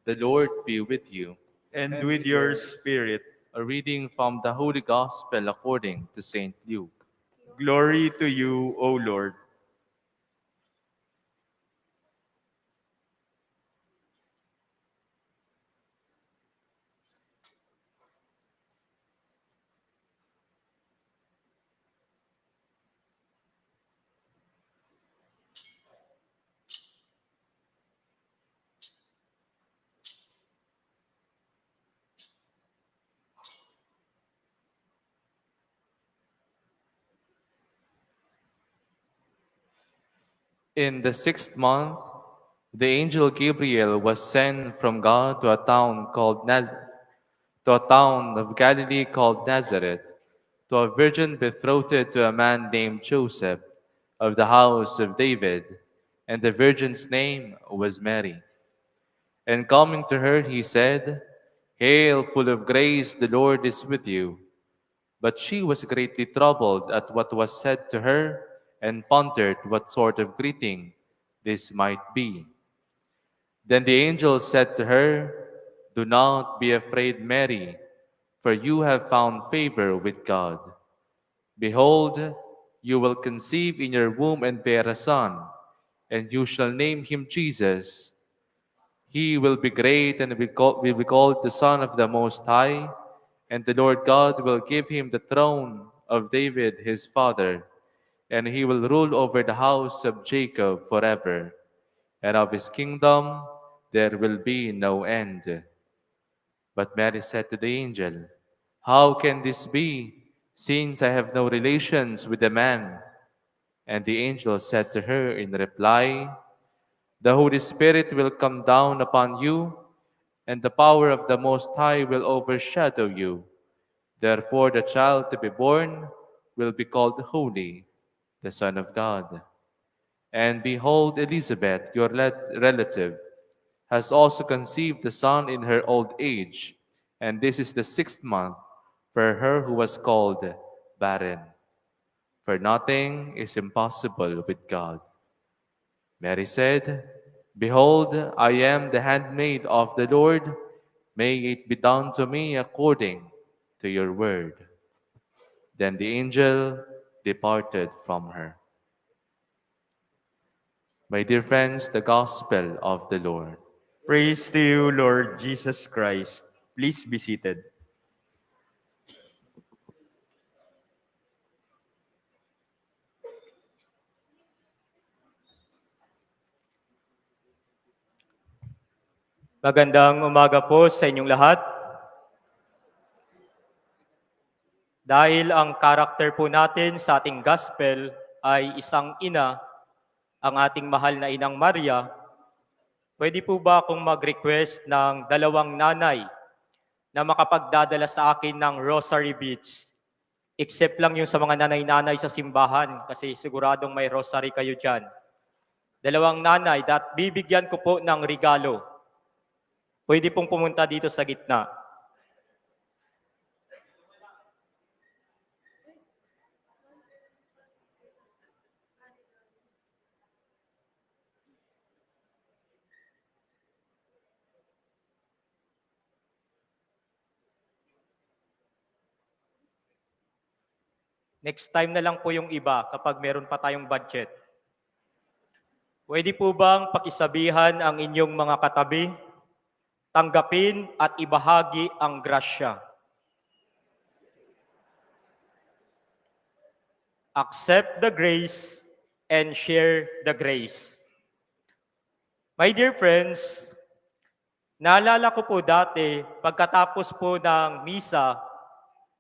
The Lord be with you. And with your spirit. A reading from the Holy Gospel according to St. Luke. Glory to you, O Lord. In the 6th month, the angel Gabriel was sent from God to a town of Galilee called Nazareth, to a virgin betrothed to a man named Joseph of the house of David, and the virgin's name was Mary. And coming to her, he said, "Hail, full of grace, the Lord is with you." But she was greatly troubled at what was said to her, and pondered what sort of greeting this might be. Then the angel said to her, "Do not be afraid, Mary, for you have found favor with God. Behold, you will conceive in your womb and bear a son, and you shall name him Jesus. He will be great and will be called the Son of the Most High, and the Lord God will give him the throne of David his father, and he will rule over the house of Jacob forever, and of his kingdom there will be no end." But Mary said to the angel, "How can this be, since I have no relations with a man?" And the angel said to her in reply, "The Holy Spirit will come down upon you, and the power of the Most High will overshadow you. Therefore the child to be born will be called Holy, the Son of God. And behold, Elizabeth, your relative, has also conceived a son in her old age, and this is the 6th month for her who was called barren. For nothing is impossible with God." Mary said, "Behold, I am the handmaid of the Lord. May it be done to me according to your word." Then the angel departed from her. My dear friends, the Gospel of the Lord. Praise to you, Lord Jesus Christ. Please be seated. Magandang umaga po sa inyong lahat. Dahil ang karakter po natin sa ating gospel ay isang ina, ang ating mahal na Inang Maria, pwede po ba akong mag-request ng dalawang nanay na makapagdadala sa akin ng rosary beads? Except lang yung sa mga nanay-nanay sa simbahan kasi siguradong may rosary kayo dyan. Dalawang nanay that bibigyan ko po ng regalo. Pwede pong pumunta dito sa gitna. Next time na lang po yung iba kapag meron pa tayong budget. Pwede po bang pakisabihan ang inyong mga katabi, tanggapin at ibahagi ang grasya? Accept the grace and share the grace. My dear friends, naalala ko po dati, pagkatapos po ng misa,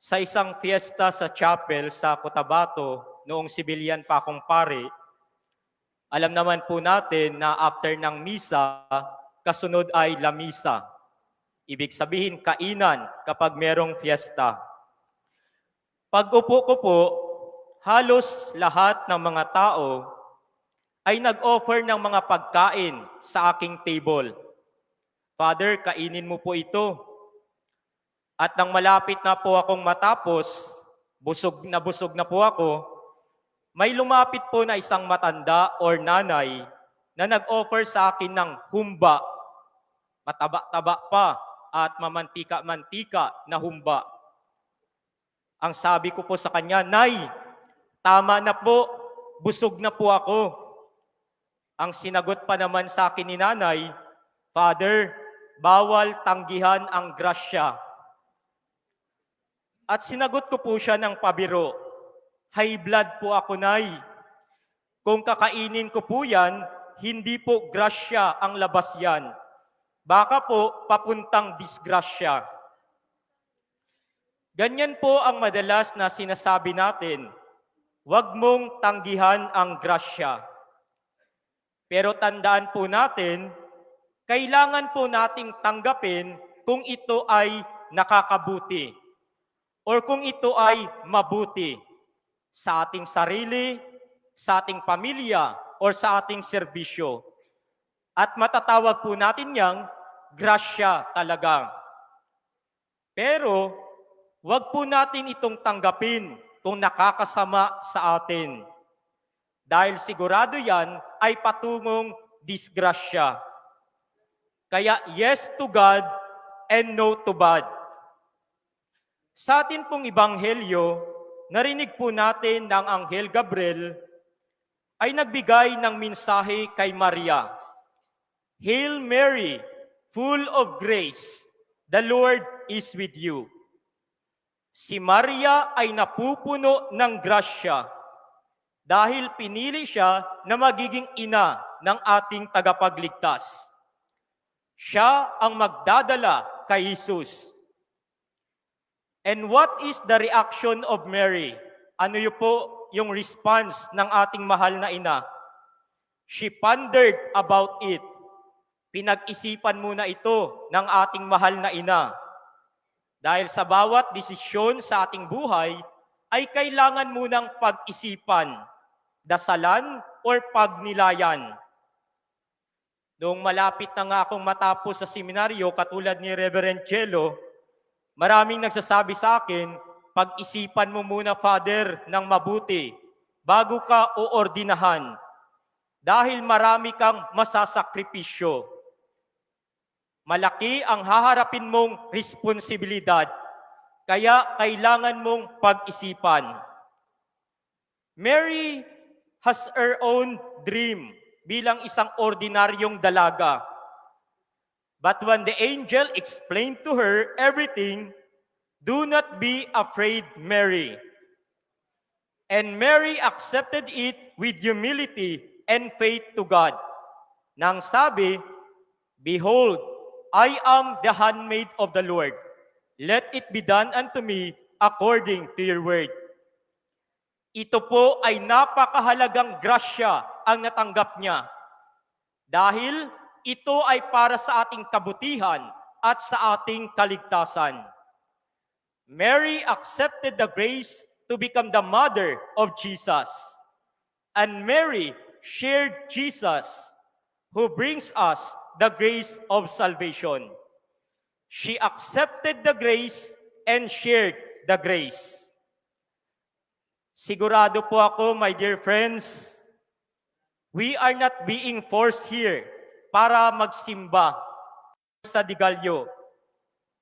sa isang fiesta sa chapel sa Cotabato, noong sibilyan pa akong pare, alam naman po natin na after ng misa, kasunod ay lamisa. Ibig sabihin, kainan kapag merong fiesta. Pag-upo ko po, halos lahat ng mga tao ay nag-offer ng mga pagkain sa aking table. "Father, kainin mo po ito." At nang malapit na po akong matapos, busog na po ako, may lumapit po na isang matanda or nanay na nag-offer sa akin ng humba. mataba-taba pa at mamantika-mantika na humba. Ang sabi ko po sa kanya, "Nay, tama na po, busog na po ako." Ang sinagot pa naman sa akin ni nanay, "Father, bawal tanggihan ang grasya." At sinagot ko po siya ng pabiro, "High blood po ako, Nay. Kung kakainin ko po yan, hindi po grasya ang labas yan. Baka po papuntang disgrasya." Ganyan po ang madalas na sinasabi natin, "Huwag mong tanggihan ang grasya." Pero tandaan po natin, kailangan po nating tanggapin kung ito ay nakakabuti or kung ito ay mabuti sa ating sarili, sa ating pamilya, or sa ating serbisyo. At matatawag po natin yang grasya talaga. Pero, wag po natin itong tanggapin kung nakakasama sa atin. Dahil sigurado yan ay patungong disgrasya. Kaya yes to God and no to bad. Sa atin pong ibanghelyo, narinig po natin ng Anghel Gabriel ay nagbigay ng mensahe kay Maria. "Hail Mary, full of grace, the Lord is with you." Si Maria ay napupuno ng grasya dahil pinili siya na magiging ina ng ating tagapagligtas. Siya ang magdadala kay Jesus. And what is the reaction of Mary? Ano yung response ng ating mahal na ina? She pondered about it. Pinag-isipan muna ito ng ating mahal na ina. Dahil sa bawat desisyon sa ating buhay, ay kailangan munang pag-isipan, dasalan, or pagnilayan. Noong malapit na nga akong matapos sa seminaryo, katulad ni Reverend Chelo, maraming nagsasabi sa akin, "Pag-isipan mo muna, Father, ng mabuti bago ka oordinahan dahil marami kang masasakripisyo. Malaki ang haharapin mong responsibilidad, kaya kailangan mong pag-isipan." Mary has her own dream bilang isang ordinaryong dalaga. But when the angel explained to her everything, "Do not be afraid, Mary." And Mary accepted it with humility and faith to God. Nang sabi, "Behold, I am the handmaid of the Lord. Let it be done unto me according to your word." Ito po ay napakahalagang grasya ang natanggap niya. Dahil ito ay para sa ating kabutihan at sa ating kaligtasan. Mary accepted the grace to become the mother of Jesus. And Mary shared Jesus, who brings us the grace of salvation. She accepted the grace and shared the grace. Sigurado po ako, my dear friends, we are not being forced here para magsimba sa Digalyo.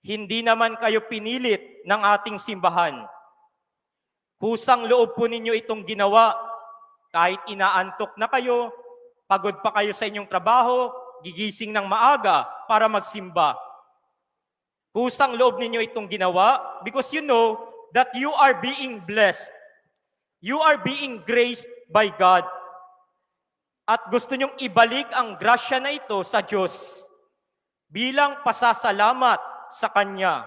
Hindi naman kayo pinilit ng ating simbahan. Kusang loob po ninyo itong ginawa kahit inaantok na kayo, pagod pa kayo sa inyong trabaho, gigising ng maaga para magsimba. Kusang loob ninyo itong ginawa because you know that you are being blessed. You are being graced by God. At gusto nyong ibalik ang grasya na ito sa Diyos bilang pasasalamat sa Kanya.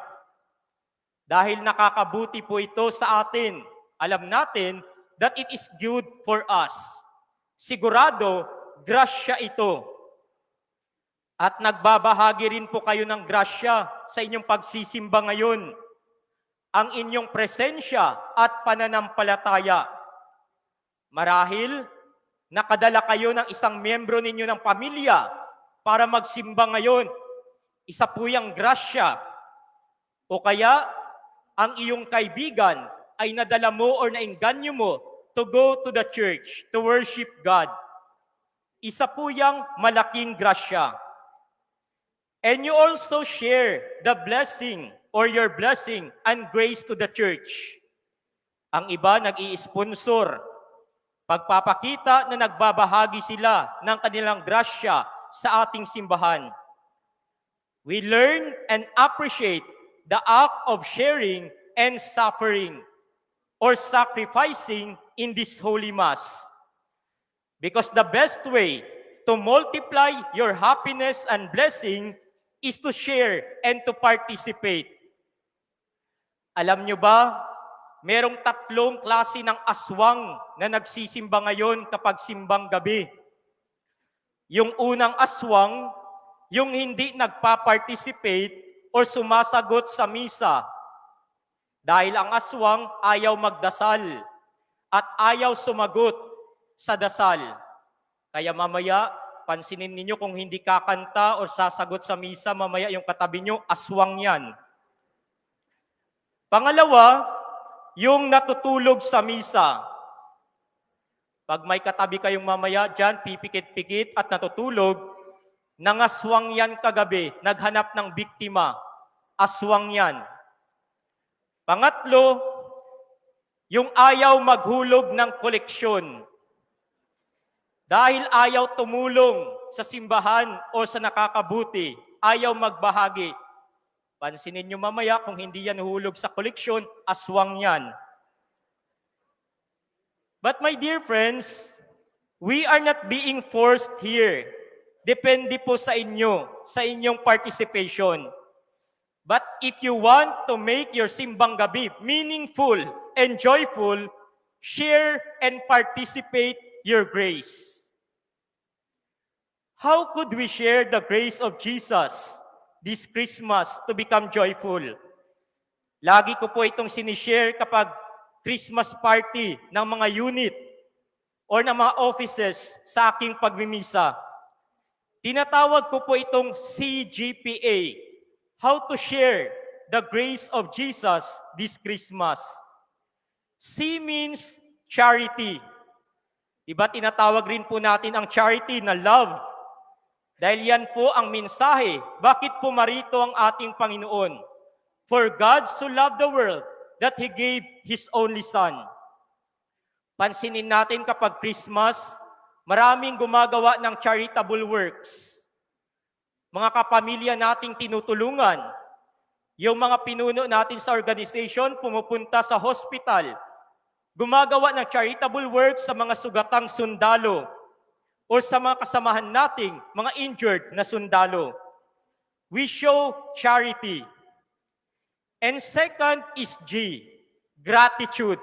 Dahil nakakabuti po ito sa atin, alam natin that it is good for us. Sigurado, grasya ito. At nagbabahagi rin po kayo ng grasya sa inyong pagsisimba ngayon. Ang inyong presensya at pananampalataya. Marahil, nakadala kayo ng isang miyembro ninyo ng pamilya para magsimba ngayon. Isa po yung grasya. O kaya, ang iyong kaibigan ay nadala mo or nainganyo mo to go to the church to worship God. Isa po yung malaking grasya. And you also share the blessing or your blessing and grace to the church. Ang iba nag-i-sponsor, pagpapakita na nagbabahagi sila ng kanilang grasya sa ating simbahan. We learn and appreciate the act of sharing and suffering or sacrificing in this Holy Mass. Because the best way to multiply your happiness and blessing is to share and to participate. Alam nyo ba, merong 3 klase ng aswang na nagsisimba ngayon kapag simbang gabi. Yung unang aswang, yung hindi nagpa-participate or sumasagot sa misa. Dahil ang aswang ayaw magdasal at ayaw sumagot sa dasal. Kaya mamaya, pansinin ninyo kung hindi kakanta o sasagot sa misa, mamaya yung katabi nyo, aswang yan. Pangalawa, yung natutulog sa misa. Pag may katabi kayong mamaya dyan, pipikit-pikit at natutulog, nangaswang yan kagabi, naghanap ng biktima, aswang yan. Pangatlo, yung ayaw maghulog ng koleksyon. Dahil ayaw tumulong sa simbahan o sa nakakabuti, ayaw magbahagi. Pansinin nyo mamaya kung hindi yan hulog sa koleksyon, aswang yan. But my dear friends, we are not being forced here. Depende po sa inyo, sa inyong participation. But if you want to make your simbang gabi meaningful and joyful, share and participate your grace. How could we share the grace of Jesus this Christmas to become joyful? Lagi ko po itong sinishare kapag Christmas party ng mga unit or ng mga offices sa aking pagmimisa. Tinatawag ko po itong CGPA, how to share the grace of Jesus this Christmas. C means charity. Diba tinatawag rin po natin ang charity na love? Dahil yan po ang mensahe, bakit pumarito ang ating Panginoon? For God so loved the world that He gave His only Son. Pansinin natin kapag Christmas, maraming gumagawa ng charitable works. Mga kapamilya nating tinutulungan, yung mga pinuno natin sa organization, pumupunta sa hospital, gumagawa ng charitable works sa mga sugatang sundalo, o sa mga kasamahan nating mga injured na sundalo. We show charity. And second is G, gratitude.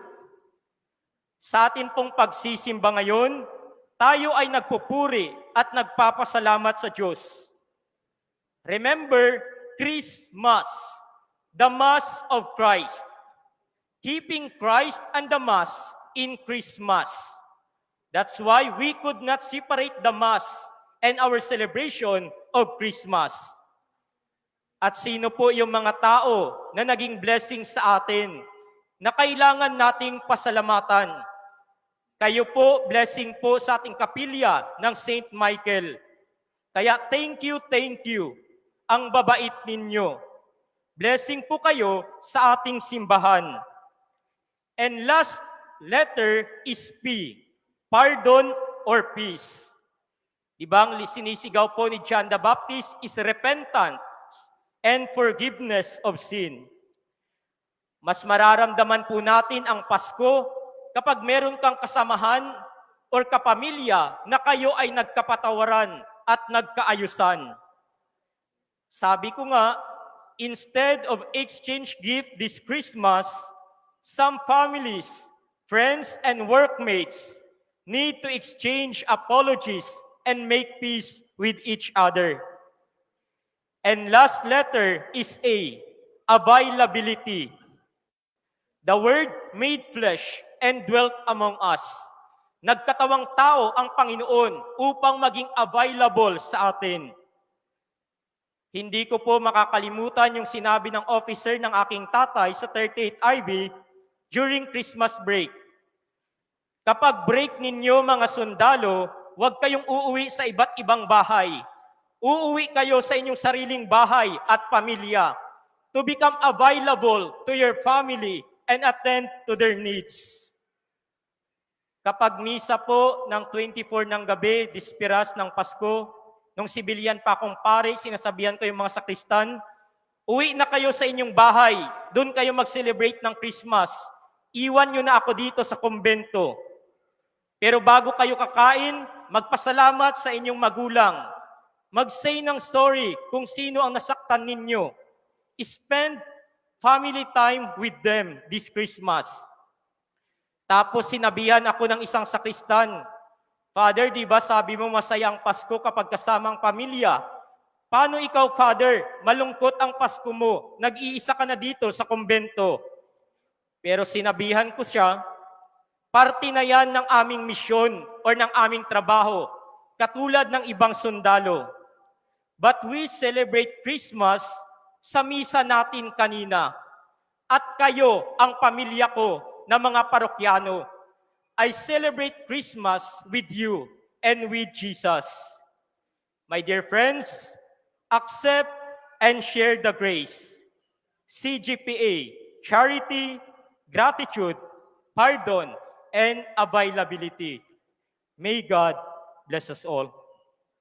Sa atin pong pagsisimba ngayon, tayo ay nagpupuri at nagpapasalamat sa Diyos. Remember, Christmas, the Mass of Christ. Keeping Christ and the Mass in Christmas. That's why we could not separate the Mass and our celebration of Christmas. At sino po yung mga tao na naging blessing sa atin na kailangan nating pasalamatan? Kayo po, blessing po sa ating kapilya ng St. Michael. Kaya thank you, ang babait ninyo. Blessing po kayo sa ating simbahan. And last letter is P. Pardon or peace. Diba ang sinisigaw po ni John the Baptist is repentance and forgiveness of sin. Mas mararamdaman po natin ang Pasko kapag meron kang kasamahan or kapamilya na kayo ay nagkapatawaran at nagkaayusan. Sabi ko nga, instead of exchange gift this Christmas, some families, friends, and workmates need to exchange apologies and make peace with each other. And last letter is A, availability. The Word made flesh and dwelt among us. Nagkatawang tao ang Panginoon upang maging available sa atin. Hindi ko po makakalimutan yung sinabi ng officer ng aking tatay sa 38 IB during Christmas break. Kapag break ninyo mga sundalo, huwag kayong uuwi sa iba't ibang bahay. uuwi kayo sa inyong sariling bahay at pamilya to become available to your family and attend to their needs. Kapag misa po ng 24 ng gabi, dispiras ng Pasko, nung sibilyan pa akong pare, sinasabihan ko yung mga sakristan, uwi na kayo sa inyong bahay, doon kayo mag-celebrate ng Christmas. Iwan nyo na ako dito sa kumbento. Pero bago kayo kakain, magpasalamat sa inyong magulang. Mag-say ng story kung sino ang nasaktan ninyo. Spend family time with them this Christmas. Tapos sinabihan ako ng isang sakristan, Father, di ba sabi mo masaya ang Pasko kapag kasama ang pamilya? Paano ikaw, Father, malungkot ang Pasko mo? Nag-iisa ka na dito sa kumbento. Pero sinabihan ko siya, parte na yan ng aming misyon or ng aming trabaho, katulad ng ibang sundalo. But we celebrate Christmas sa misa natin kanina. At kayo, ang pamilya ko, na mga parokyano, I celebrate Christmas with you and with Jesus. My dear friends, accept and share the grace. CGPA, charity, gratitude, pardon, and availability. May God bless us all.